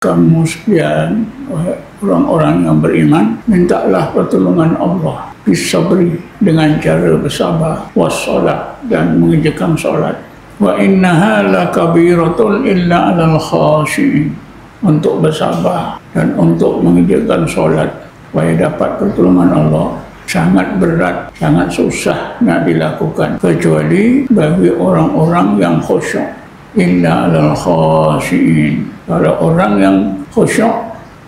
Kamu sekalian, orang-orang yang beriman, mintalah pertolongan Allah bisabri, dengan cara bersabar, wassalat, dan mengerjakan solat. Wa innaha lakabiratun illa 'alal khashi'in, untuk bersabar dan untuk mengerjakan solat supaya dapat pertolongan Allah sangat berat, sangat susah nak dilakukan, kecuali bagi orang-orang yang khusyuk. Illa 'alal khashi'in, kalau orang yang khusyuk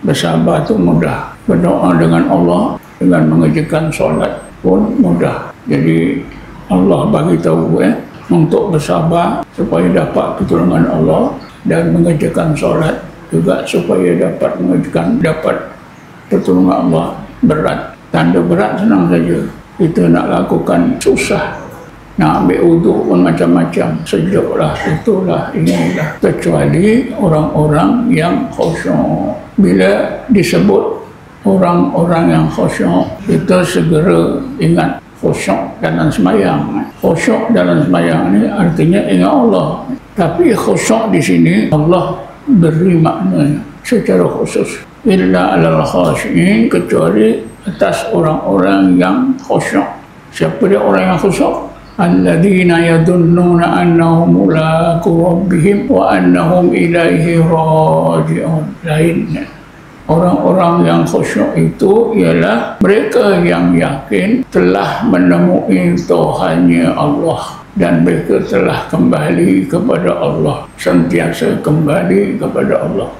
bersabar itu mudah. Berdoa dengan Allah, dengan mengerjakan solat pun mudah. Jadi Allah bagi tahu untuk bersabar supaya dapat pertolongan Allah, dan mengerjakan solat juga supaya dapat pertolongan Allah. Berat, tanda berat senang saja, kita nak lakukan susah. Nak ambil wuduk pun macam-macam, sejuklah, itulah, inilah, kecuali orang-orang yang khusyuk. Bila disebut orang-orang yang khusyuk, kita segera ingat khusyuk dalam sembahyang. Khusyuk dalam sembahyang ini artinya ingat Allah, tapi khusyuk di sini Allah beri makna secara khusus. Illa 'alal khashi'in, kecuali atas orang-orang yang khusyuk. Siapa dia orang yang khusyuk? Alladzina yadunnuna annahum mulaqu rabbihim wa annahum ilaihi raji'un. Lainnya, orang-orang yang khusyuk itu ialah mereka yang yakin telah menemui Tuhannya Allah, dan mereka telah kembali kepada Allah, sentiasa kembali kepada Allah.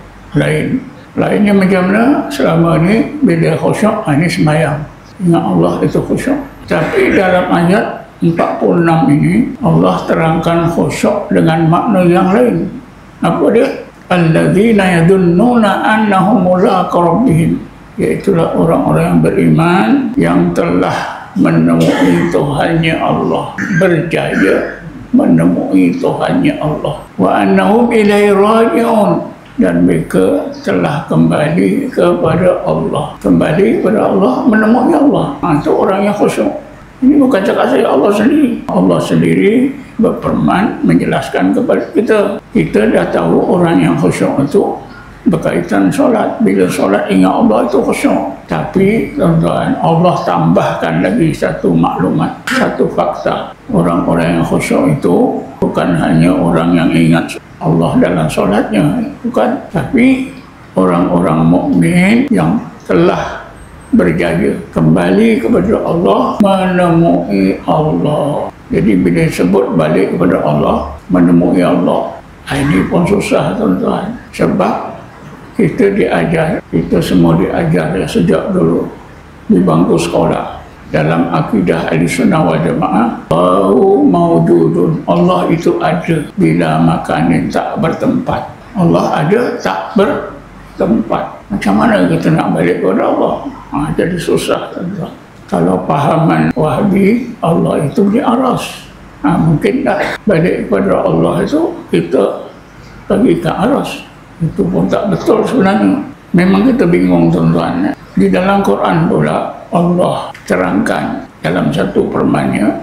Lainnya macam mana? Selama ni bila khusyuk, ini sembahyang, ingat Allah, itu khusyuk. Tapi dalam ayat 46 ini Allah terangkan khusyuk dengan makna yang lain. Apa dia? Alladzina yadunnuna annahum mulaqu rabbihim, iaitulah orang-orang yang beriman yang telah menemui Tuhannya Allah, berjaya menemui Tuhannya Allah. Wa annahum ilaihi raji'un, dan mereka telah kembali kepada Allah. Kembali kepada Allah, menemui Allah. Itu orang yang khusyuk. Ini bukan cakap saya, Allah sendiri. Allah sendiri berfirman, menjelaskan kepada kita. Kita dah tahu orang yang khusyuk itu berkaitan solat. Bila solat ingat Allah, itu khusyuk. Tapi tuan-tuan, Allah tambahkan lagi satu maklumat, satu fakta. Orang-orang yang khusyuk itu bukan hanya orang yang ingat Allah dalam solatnya, bukan. Tapi orang-orang mukmin yang telah berjaya kembali kepada Allah, menemui Allah. Jadi bila sebut balik kepada Allah, menemui Allah, ini pun susah tuan-tuan. Sebab kita diajar, kita semua diajar sejak dulu di bangku sekolah, dalam akidah Ahlussunnah wal Jamaah, Allahu mawjudun, Allah itu ada bila makanin tak bertempat. Allah ada tak bertempat. Macam mana kita nak balik kepada Allah? Jadi susah, tuan-tuan. Kalau pahaman Wahabi, Allah itu di aras. Mungkin tak balik kepada Allah itu kita pergi ke aras. Itu pun tak betul sebenarnya. Memang kita bingung, tuan-tuan. Di dalam Quran pula Allah terangkan dalam satu firman-Nya,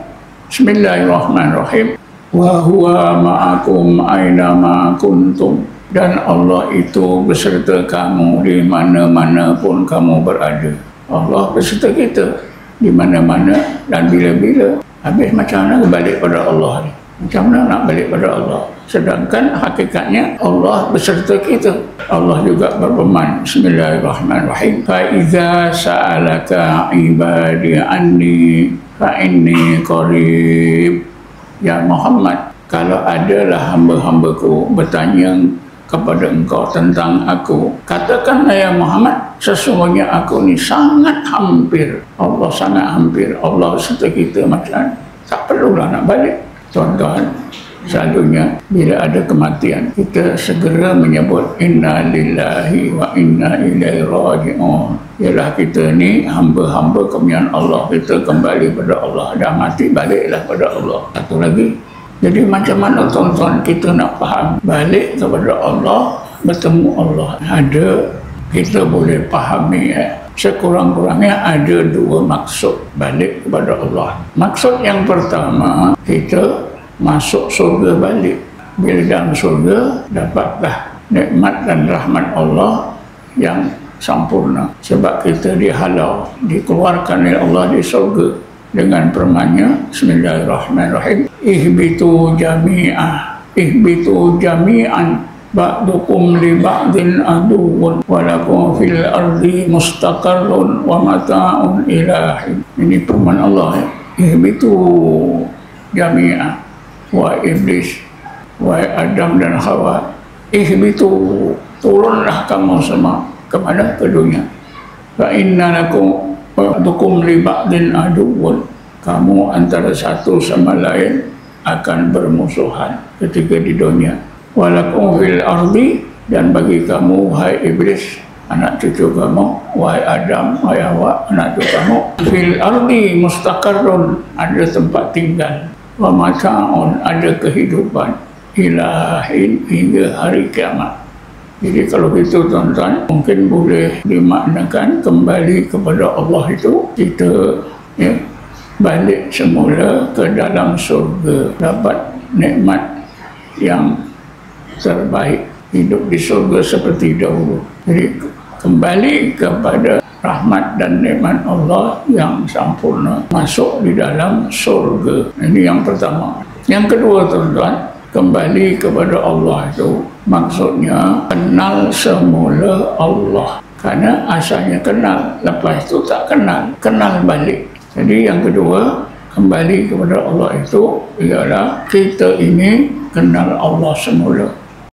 Bismillahirrahmanirrahim, wa huwa ma'akum aina ma kuntum, dan Allah itu beserta kamu di mana-mana pun kamu berada. Allah beserta kita di mana-mana dan bila-bila. Habis macam mana balik pada Allah ni? Macam mana nak balik pada Allah? Sedangkan hakikatnya Allah beserta kita. Allah juga berfirman, Bismillahirrahmanirrahim, fa iza sa'alaka ibadi anni fa inni qarib. Ya Muhammad, kalau adalah hamba-hambaku bertanya kepada engkau tentang aku, katakanlah ya Muhammad, sesungguhnya aku ni sangat hampir. Allah sangat hampir. Allah serta kita, macam tak perlulah nak balik. Tuan-tuan, selalunya bila ada kematian, kita segera menyebut inna lillahi wa inna ilaihi raji'un. Ialah kita ni hamba-hamba kemuliaan Allah, kita kembali pada Allah. Dah mati, baliklah pada Allah. Satu lagi, jadi macam mana tuan-tuan kita nak faham balik kepada Allah, bertemu Allah? Kita boleh fahami sekurang-kurangnya ada dua maksud balik kepada Allah. Maksud yang pertama, kita masuk surga balik. Bila dalam surga, dapatlah nikmat dan rahmat Allah yang sempurna. Sebab kita dihalau, dikeluarkan oleh Allah di surga dengan firman-Nya, Bismillahirrahmanirrahim, ihbitu jami'an ba'dukum li ba'din aduwwun wa lakum fil ardi mustaqarrun wa mata'un ilahin. Ini firman Allah, ihbitu jami'an, wa iblis, wa Adam dan Hawa, ihbitu, turunlah kamu semua kepada ke dunia. Fa inna lakum ba'dukum li ba'din aduwwun, kamu antara satu sama lain akan bermusuhan ketika di dunia. Walakum fil ardi, dan bagi kamu wahai iblis anak cucu kamu, wahai Adam, wahai Hawa anak cucu kamu, fil ardi mustaqarrun, ada tempat tinggal, wa mata'un, ada kehidupan, ilahin, hingga hari kiamat. Jadi kalau gitu tuan-tuan, mungkin boleh dimaknakan kembali kepada Allah itu kita balik semula ke dalam surga, dapat nikmat yang terbaik, hidup di surga seperti dahulu. Jadi kembali kepada rahmat dan nikmat Allah yang sempurna, masuk di dalam surga. Ini yang pertama. Yang kedua tuan-tuan, kembali kepada Allah itu maksudnya kenal semula Allah. Karena asalnya kenal, lepas itu tak kenal, kenal balik. Jadi yang kedua, kembali kepada Allah itu ialah kita ini kenal Allah semula.